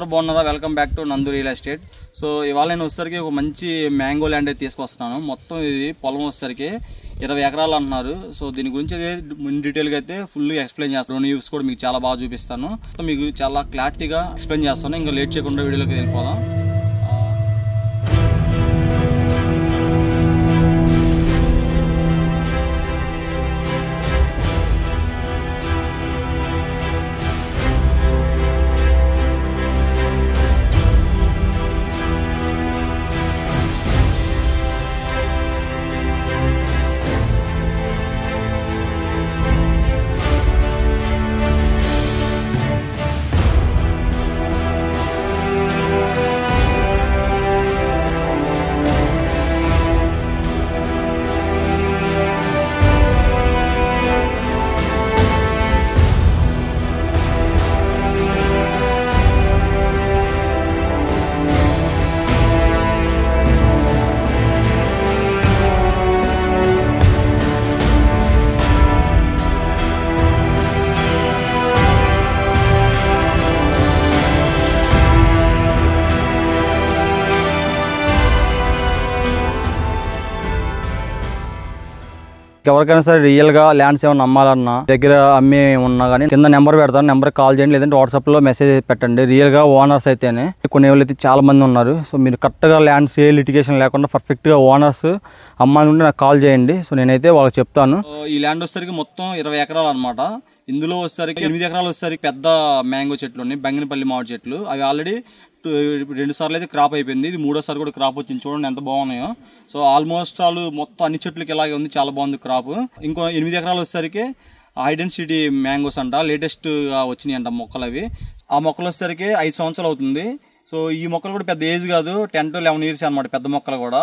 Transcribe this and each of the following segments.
అందరూ బాగున్నారా? Welcome back to నందు రియల్ ఎస్టేట్. సో ఇవాళ నేను వచ్చేసరికి ఒక మంచి మ్యాంగో ల్యాండ్ అయితే తీసుకొస్తున్నాను. మొత్తం ఇది పొలం వచ్చేసరికి 20 ఎకరాలు అంటున్నారు. సో దీని గురించి డీటెయిల్గా అయితే ఫుల్ ఎక్స్ప్లెయిన్ చేస్తాను. డ్రోన్ వ్యూస్ కూడా మీకు చాలా బాగా చూపిస్తాను. మీకు చాలా క్లారిటీగా ఎక్స్ప్లెయిన్ చేస్తాను. ఇంకా లేట్ చేయకుండా వీడియోలోకి వెళ్ళిపోదాం. ఎవరికైనా సరే రియల్గా ల్యాండ్స్ ఏమైనా అమ్మాలన్నా దగ్గర అమ్మి ఉన్నా కానీ కింద నెంబర్ పెడతాను. నెంబర్కి కాల్ చేయండి, లేదంటే వాట్సాప్లో మెసేజ్ పెట్టండి. రియల్గా ఓనర్స్ అయితేనే కొన్ని అయితే చాలా మంది ఉన్నారు. సో మీరు కరెక్ట్గా ల్యాండ్స్ ఏ లిటిగేషన్ లేకుండా పర్ఫెక్ట్గా ఓనర్స్ అమ్మాలనుకుంటే నాకు కాల్ చేయండి. సో నేనైతే వాళ్ళకి చెప్తాను. ఈ ల్యాండ్ వచ్చేసరికి మొత్తం 20 ఎకరాలు అనమాట. ఇందులో వచ్చేసరికి 8 ఎకరాలు వచ్చేసరికి పెద్ద మ్యాంగో చెట్లు ఉన్నాయి, బంగినపల్లి మామిడి చెట్లు. అవి ఆల్రెడీ 2 సార్లు అయితే క్రాప్ అయిపోయింది. ఇది 3వ సారి కూడా క్రాప్ వచ్చింది. చూడండి ఎంత బాగున్నాయో. సో ఆల్మోస్ట్ వాళ్ళు మొత్తం అన్ని చెట్లకి ఇలాగే ఉంది, చాలా బాగుంది క్రాప్. ఇంకో 8 ఎకరాలు వచ్చేసరికి ఐడెన్సిటీ మ్యాంగోస్ అంట, లేటెస్ట్గా వచ్చినాయి అంట మొక్కలు. అవి ఆ మొక్కలు వచ్చేసరికి 5 సంవత్సరాలు అవుతుంది. సో ఈ మొక్కలు కూడా పెద్ద ఏజ్ కాదు, 10 to 11 years అనమాట పెద్ద మొక్కలు కూడా.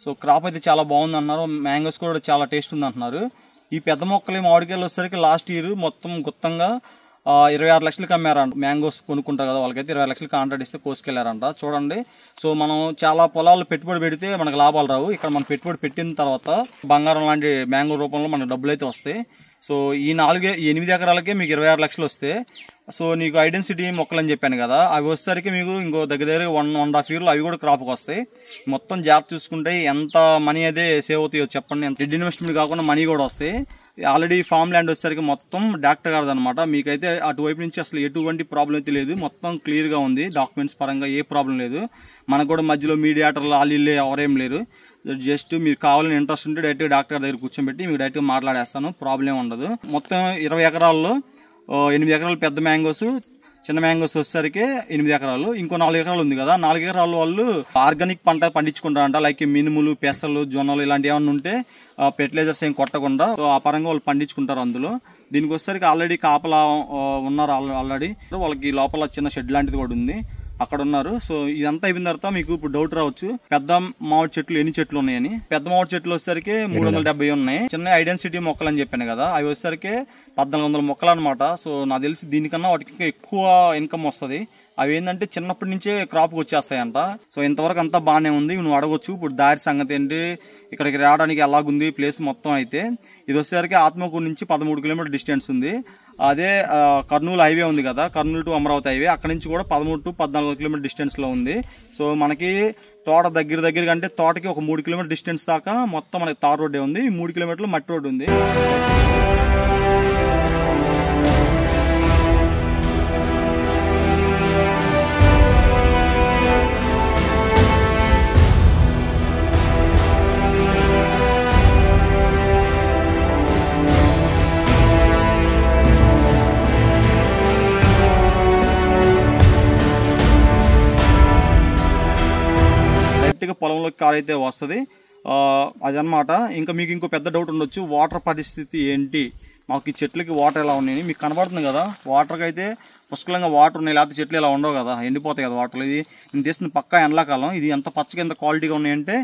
సో క్రాప్ అయితే చాలా బాగుంది అంటున్నారు. మ్యాంగోస్ కూడా చాలా టేస్ట్ ఉంది అంటున్నారు. ఈ పెద్ద మొక్కలు మామిడికాయలు వచ్చేసరికి లాస్ట్ ఇయర్ మొత్తం గుత్తంగా 26 లక్షలకి అమ్మారంట. మ్యాంగోస్ కొనుక్కుంటారు కదా, వాళ్ళకైతే 20 లక్షలు కాంట్రాక్ట్ ఇస్తే కోసుకెళ్లారంట. చూడండి, సో మనం చాలా పొలాలు పెట్టుబడి పెడితే మనకు లాభాలు రావు. ఇక్కడ మనం పెట్టుబడి పెట్టిన తర్వాత బంగారం లాంటి మ్యాంగో రూపంలో మనకు డబ్బులు అయితే వస్తాయి. సో ఈ 8 ఎకరాలకే మీకు 26 లక్షలు వస్తే, సో నీకు ఐడెన్సిటీ మొక్కలు అని చెప్పాను కదా, అవి వచ్చేసరికి మీకు ఇంకో దగ్గర 1.5 years అవి కూడా క్రాప్కి వస్తాయి. మొత్తం జాగ్రత్త చూసుకుంటే ఎంత మనీ అయితే సేవ్ అవుతాయో చెప్పండి. ఎంత డెడ్ ఇన్వెస్ట్మెంట్ కాకుండా మనీ కూడా వస్తాయి. ఆల్రెడీ ఫామ్ ల్యాండ్ వచ్చేసరికి మొత్తం డాక్టర్ గారిది అనమాట. మీకైతే అటువైపు నుంచి అసలు ఎటువంటి ప్రాబ్లం అయితే లేదు. మొత్తం క్లియర్గా ఉంది, డాక్యుమెంట్స్ పరంగా ఏ ప్రాబ్లం లేదు. మనకు కూడా మధ్యలో మీడియాటర్లు వాళ్ళు ఎవరేం లేరు. జస్ట్ మీరు కావాలని ఇంట్రెస్ట్ ఉంటే డైరెక్ట్గా డాక్టర్ దగ్గర కూర్చోబెట్టి మీకు డైరెక్ట్గా మాట్లాడేస్తాను, ప్రాబ్లం ఉండదు. మొత్తం 20 ఎకరాల్లో 8 ఎకరాలు పెద్ద మ్యాంగోస్, చిన్న మ్యాంగోస్ వచ్చేసరికి 8 ఎకరాలు. ఇంకో 4 ఎకరాలు ఉంది కదా, 4 ఎకరాలు వాళ్ళు ఆర్గానిక్ పంట పండించుకుంటారంట. లైక్ మినుములు, పెసలు, జొన్నలు ఇలాంటి ఏమన్నా ఉంటే ఫెర్టిలైజర్స్ ఏం కొట్టకుండా ఆ పరంగా వాళ్ళు పండించుకుంటారు అందులో. దీనికి వచ్చేసరికి ఆల్రెడీ కాపలా ఉన్నారు. ఆల్రెడీ వాళ్ళకి లోపల చిన్న షెడ్ లాంటిది కూడా ఉంది, అక్కడ ఉన్నారు. సో ఇదంతా అయిపోయిన తర్వాత మీకు ఇప్పుడు డౌట్ రావచ్చు, పెద్ద మామిడి చెట్లు ఎన్ని చెట్లు ఉన్నాయని. పెద్ద మామిడి చెట్లు వచ్చేసరికి 370 ఉన్నాయి. చిన్న ఐడెన్సిటీ మొక్కలు అని చెప్పాను కదా, అవి వచ్చేసరికి 1400 మొక్కలు అనమాట. సో నాకు తెలిసి దీనికన్నా వాటికి ఎక్కువ ఇన్కమ్ వస్తుంది. అవి ఏంటంటే చిన్నప్పటి నుంచే క్రాప్కి వచ్చేస్తాయంట. సో ఇంతవరకు అంతా బాగానే ఉంది. నువ్వు అడగొచ్చు ఇప్పుడు దారి సంగతి ఏంటి, ఇక్కడికి రావడానికి ఎలాగుంది ప్లేస్ మొత్తం. అయితే ఇది వచ్చేసరికి ఆత్మకూరు నుంచి 13 kilometer డిస్టెన్స్ ఉంది. అదే కర్నూలు హైవే ఉంది కదా, కర్నూలు టు అమరావతి హైవే, అక్కడ నుంచి కూడా 13 to 14 kilometer డిస్టెన్స్ లో ఉంది. సో మనకి తోట దగ్గర అంటే తోటకి ఒక 3 kilometer డిస్టెన్స్ దాకా మొత్తం మనకి తార్ రోడ్డే ఉంది. 3 kilometers మట్టి రోడ్డు ఉంది. పొలంలోకి కార్ అయితే వస్తుంది అదనమాట. ఇంకా మీకు ఇంకో పెద్ద డౌట్ ఉండొచ్చు, వాటర్ పరిస్థితి ఏంటి, మాకు ఈ చెట్లకి వాటర్ ఎలా ఉన్నాయి. మీకు కనబడుతుంది కదా, వాటర్కి అయితే పుష్కలంగా వాటర్ ఉన్నాయి, లేకపోతే చెట్లు ఇలా ఉండవు కదా, ఎండిపోతాయి కదా వాటర్. ఇది నేను తీసిన పక్కా ఎండాకాలం. ఇది ఎంత పచ్చగా ఎంత క్వాలిటీగా ఉన్నాయంటే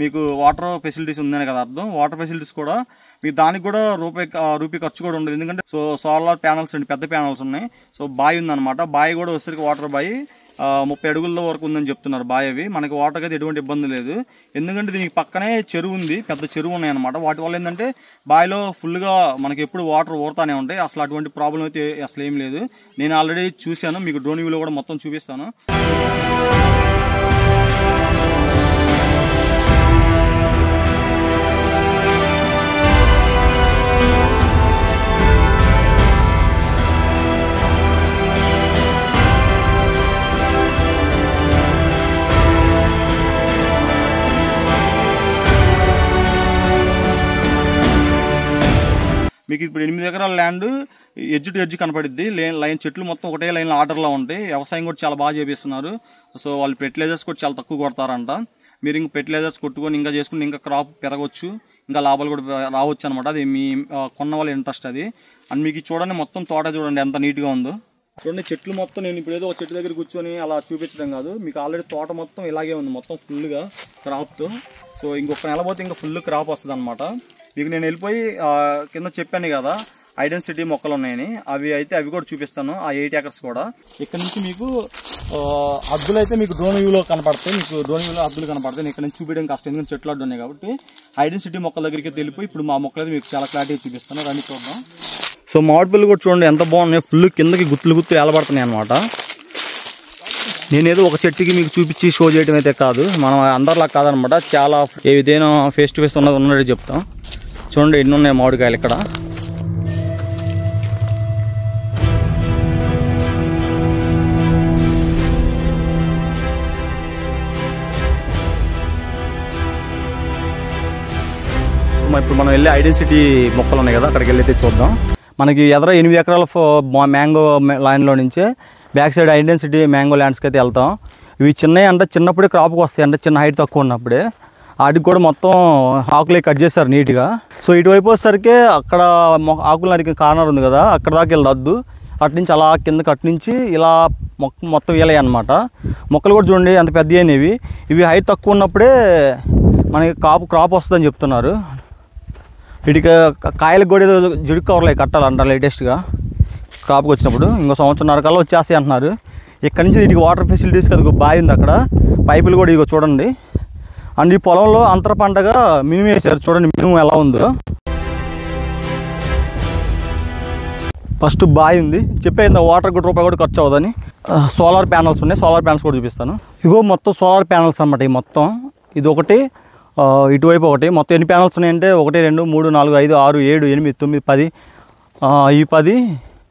మీకు వాటర్ ఫెసిలిటీస్ ఉందని కదా అర్థం. వాటర్ ఫెసిలిటీస్ కూడా మీకు దానికి కూడా రూపాయి ఖర్చు కూడా ఉండదు. ఎందుకంటే సో సోలార్ ప్యానల్స్ అండి, పెద్ద ప్యానల్స్ ఉన్నాయి. సో బావి ఉందన్నమాట. బావి కూడా వచ్చేసరికి వాటర్ బావి 30 అడుగుల వరకు ఉందని చెప్తున్నారు బావి. అవి మనకి వాటర్కి అయితే ఎటువంటి ఇబ్బంది లేదు, ఎందుకంటే దీనికి పక్కనే చెరువు ఉంది, పెద్ద చెరువు ఉన్నాయన్నమాట. వాటి వల్ల ఏంటంటే బావిలో ఫుల్గా మనకి ఎప్పుడు వాటర్ ఊరుతానే ఉంటాయి, అసలు అటువంటి ప్రాబ్లం అయితే అసలు ఏం లేదు. నేను ఆల్రెడీ చూశాను, మీకు డ్రోన్ వ్యూలో కూడా మొత్తం చూపిస్తాను. మీకు ఇప్పుడు 8 ఎకరాల ల్యాండ్ ఎడ్జ్ టు ఎడ్జ్ కనపడిద్ది. లైన్ చెట్లు మొత్తం ఒకటే లైన్ ఆర్డర్లో ఉంటాయి. వ్యవసాయం కూడా చాలా బాగా చేపిస్తున్నారు. సో వాళ్ళు ఫెర్టిలైజర్స్ కూడా చాలా తక్కువ కొడతారంట. మీరు ఇంకా ఫెర్టిలైజర్స్ కొట్టుకొని ఇంకా చేసుకుని ఇంకా క్రాప్ పెరగవచ్చు, ఇంకా లాభాలు కూడా రావచ్చు అనమాట. అది మీ కొన్న వాళ్ళ ఇంట్రెస్ట్ అది. అండ్ మీకు చూడండి, మొత్తం తోట చూడండి ఎంత నీట్గా ఉందో. చూడండి చెట్లు మొత్తం, నేను ఇప్పుడు ఏదో ఒక చెట్టు దగ్గర కూర్చొని అలా చూపించడం కాదు, మీకు ఆల్రెడీ తోట మొత్తం ఇలాగే ఉంది, మొత్తం ఫుల్గా క్రాప్తో. సో ఇంకొక నెల పోతే ఇంకా ఫుల్ క్రాప్ వస్తుంది అనమాట. మీకు నేను వెళ్ళిపోయి కింద చెప్పాను కదా ఐడెన్సిటీ మొక్కలు ఉన్నాయని, అవి కూడా చూపిస్తాను. ఆ 8 acres కూడా ఇక్కడ నుంచి మీకు అద్దులు అయితే మీకు డ్రోన్ వ్యూలో కనపడతాయి. మీకు డ్రోన్ వ్యూలో అద్దులు కనపడతాయి. నేను ఇక్కడ నుంచి చూపించడం కష్టం, ఎందుకంటే చెట్లు అడ్డు ఉన్నాయి కాబట్టి. ఐడెన్సిటీ మొక్కల దగ్గరికి వెళ్ళిపోయి ఇప్పుడు మా మొక్కలు అయితే మీకు చాలా క్లారిటీ చూపిస్తాను, రండి చూద్దాం. సో మామిడి పళ్ళు కూడా చూడండి ఎంత బాగున్నాయి, ఫుల్ కిందకి గుత్తులు ఏలబడుతున్నాయి అనమాట. నేనేదో ఒక చెట్టుకి మీకు చూపించి షో చేయడం అయితే కాదు, మనం అందరిలా కాదనమాట. చాలా ఏదైనా ఫేస్ టు ఫేస్ ఉన్నది చెప్తాం. చూడండి ఎన్ని ఉన్నాయి మామిడికాయలు ఇక్కడ. ఇప్పుడు మనం వెళ్ళి ఐడెన్సిటీ మొక్కలు ఉన్నాయి కదా, అక్కడికి వెళ్ళి అయితే చూద్దాం. మనకి ఎదర 8 ఎకరాల మ్యాంగో ల్యాండ్లో నుంచే బ్యాక్ సైడ్ ఐడెన్సిటీ మ్యాంగో ల్యాండ్స్కి అయితే వెళ్తాం. ఇవి చిన్నవి అంటే చిన్నప్పుడే క్రాప్కి వస్తాయి, అంటే చిన్న హైట్ తక్కువ ఉన్నప్పుడే. వాటికి కూడా మొత్తం ఆకులే కట్ చేస్తారు నీట్గా. సో ఇటువైపు వచ్చేసరికి అక్కడ ఆకులు నరికిన కార్నర్ ఉంది కదా, అక్కడ దాకా వెళ్ళొద్దు. అటు నుంచి అలా కింద కట్ నుంచి ఇలా మొత్తం వేలాయి అనమాట. మొక్కలు కూడా చూడండి ఎంత పెద్ద అయినవి. ఇవి హైట్ తక్కువ ఉన్నప్పుడే మనకి క్రాప్ వస్తుందని చెప్తున్నారు. వీటికి కాయలకు కూడా ఏదో జిడుకు కవర్లు కట్టాలంటారు లేటెస్ట్గా క్రాప్కి వచ్చినప్పుడు. ఇంకో సంవత్సరంన్నర కల్లా వచ్చేస్తాయి అంటున్నారు. ఇక్కడ నుంచి వీటికి వాటర్ ఫెసిలిటీస్ కదా బావి ఉంది అక్కడ, పైపులు కూడా ఇగో చూడండి. అండ్ ఈ పొలంలో అంతర పంటగా మినుము వేసారు, చూడండి మినుము ఎలా ఉందో. ఫస్ట్ బావి ఉంది, చెప్పేది వాటర్ కూడా రూపాయి కూడా ఖర్చు అవ్వదని. సోలార్ ప్యానల్స్ ఉన్నాయి, సోలార్ ప్యానల్స్ కూడా చూపిస్తాను. ఇగో మొత్తం సోలార్ ప్యానల్స్ అన్నమాట. ఈ మొత్తం ఇది ఒకటి, ఇటువైపు ఒకటి. మొత్తం ఎన్ని ప్యానల్స్ ఉన్నాయంటే 1 2 3 4 5 6 7 8 9 10, ఈ 10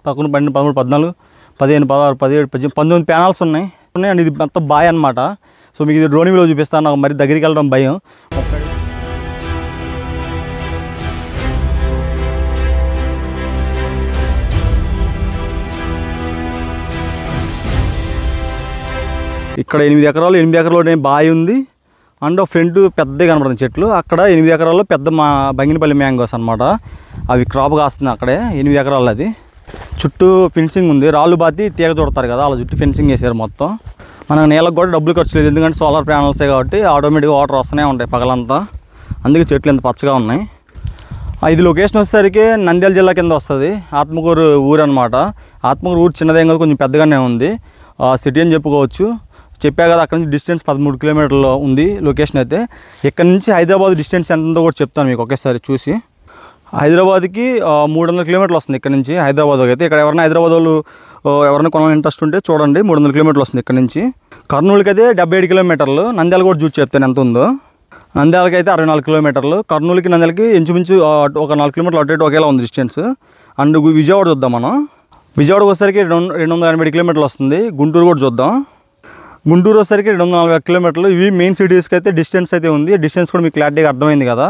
11 12 13 14 15 16 17 18 19 ప్యానల్స్ ఉన్నాయి. అండ్ ఇది మొత్తం బాయ్ అనమాట. సో మీకు ఇది డ్రోన్ వ్యూలో చూపిస్తాను, నాకు మరి దగ్గరికి వెళ్ళడం భయం. ఇక్కడ 8 ఎకరాల్లోనే బావి ఉంది. అండ్ ఫ్రంట్ పెద్దగా కనపడుతుంది చెట్లు. అక్కడ 8 ఎకరాల్లో పెద్ద బంగినపల్లి మ్యాంగోస్ అనమాట, అవి క్రాప్ కాస్తుంది అక్కడే 8 ఎకరాలు. అది చుట్టూ ఫెన్సింగ్ ఉంది, రాళ్ళు బాతి తీగ చూడతారు కదా, అలా చుట్టూ ఫెన్సింగ్ వేసారు మొత్తం. మనకు నీళ్ళకి కూడా డబ్బులు ఖర్చు లేదు, ఎందుకంటే సోలార్ ప్యానల్సే కాబట్టి ఆటోమేటిక్గా వాటర్ వస్తూనే ఉంటాయి పగలంతా. అందుకే చెట్లు ఎంత పచ్చగా ఉన్నాయి. ఇది లొకేషన్ వచ్చేసరికి నంద్యాల జిల్లా కింద వస్తుంది, ఆత్మకూరు ఊరు అనమాట. ఆత్మకూరు ఊరు చిన్నదేం కాదు, కొంచెం పెద్దగానే ఉంది, సిటీ అని చెప్పుకోవచ్చు. చెప్పా కదా, అక్కడ నుంచి డిస్టెన్స్ 13 కిలోమీటర్లు ఉంది లొకేషన్ అయితే. ఇక్కడ నుంచి హైదరాబాద్ డిస్టెన్స్ ఎంత ఉందో కూడా చెప్తాను మీకు ఒకేసారి చూసి. హైదరాబాద్కి 300 కిలోమీటర్లు వస్తుంది ఇక్కడ నుంచి హైదరాబాద్ అయితే. ఇక్కడ ఎవరైనా హైదరాబాద్ వాళ్ళు ఎవరైనా కొనాలని ఇంట్రెస్ట్ ఉంటే చూడండి, 300 కిలోమీటర్లు వస్తుంది ఇక్కడ నుంచి. కర్నూలుకి అయితే 77 కిలోమీటర్లు. నంద్యాల కూడా చూసి చెప్తాను ఎంత ఉందో. నంద్యాలకి అయితే 64 కిలోమీటర్లు. కర్నూలుకి నంద్యాలకి ఇంచుమించు ఒక 4 కిలోమీటర్లు అటు ఇటు ఒకేలా ఉంది డిస్టెన్స్. అండ్ విజయవాడ చూద్దాం మనం. విజయవాడకి వచ్చేసరికి 287 కిలోమీటర్లు వస్తుంది. గుంటూరు కూడా చూద్దాం. గుంటూరు వచ్చేసరికి 240 కిలోమీటర్లు. ఇవి మెయిన్ సిటీస్కి అయితే డిస్టెన్స్ అయితే ఉంది. డిస్టెన్స్ కూడా మీకు క్లారిటీగా అర్థమైంది కదా.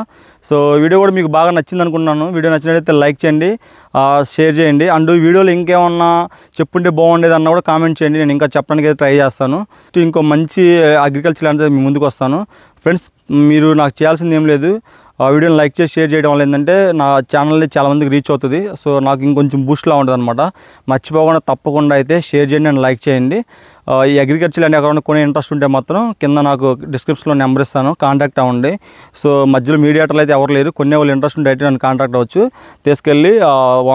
సో వీడియో కూడా మీకు బాగా నచ్చింది అనుకుంటున్నాను. వీడియో నచ్చినట్లయితే లైక్ చేయండి, షేర్ చేయండి. అండ్ వీడియోలో ఇంకేమన్నా చెప్పుంటే బాగుండేది అన్న కూడా కామెంట్ చేయండి, నేను ఇంకా చెప్పడానికి అయితే ట్రై చేస్తాను. ఇంకో మంచి అగ్రికల్చర్ అంటే మీ ముందుకు వస్తాను. ఫ్రెండ్స్, మీరు నాకు చేయాల్సింది ఏం లేదు, ఆ వీడియోని లైక్ చేసి షేర్ చేయడం వల్ల ఏంటంటే నా ఛానల్ని చాలామందికి రీచ్ అవుతుంది. సో నాకు ఇంకొంచెం బూస్ట్లా ఉంటుంది అనమాట. మర్చిపోకుండా తప్పకుండా అయితే షేర్ చేయండి అండ్ లైక్ చేయండి. ఈ అగ్రికల్చర్ ల్యాండ్ ఎవరైనా కొనే ఇంట్రెస్ట్ ఉంటే మాత్రం కింద నాకు డిస్క్రిప్షన్లో నెంబర్ ఇస్తాను, కాంటాక్ట్ అవ్వండి. సో మధ్యలో మీడియేటర్లు అయితే ఎవరు లేరు, కొనే వాళ్ళు ఇంట్రెస్ట్ ఉంటే అయితే నన్ను కాంటాక్ట్ అవ్వచ్చు. తీసుకెళ్ళి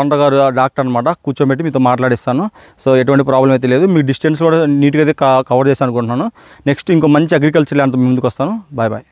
ఓనర్ గారు డాక్టర్ అనమాట కూర్చోబెట్టి మీతో మాట్లాడిస్తాను. సో ఎటువంటి ప్రాబ్లం అయితే లేదు. మీ డిస్టెన్స్ కూడా నీట్గా అయితే కవర్ చేస్తాను అనుకుంటున్నాను. నెక్స్ట్ ఇంకో మంచి అగ్రికల్చర్ ల్యాండ్తో ముందుకు వస్తాను. Bye bye.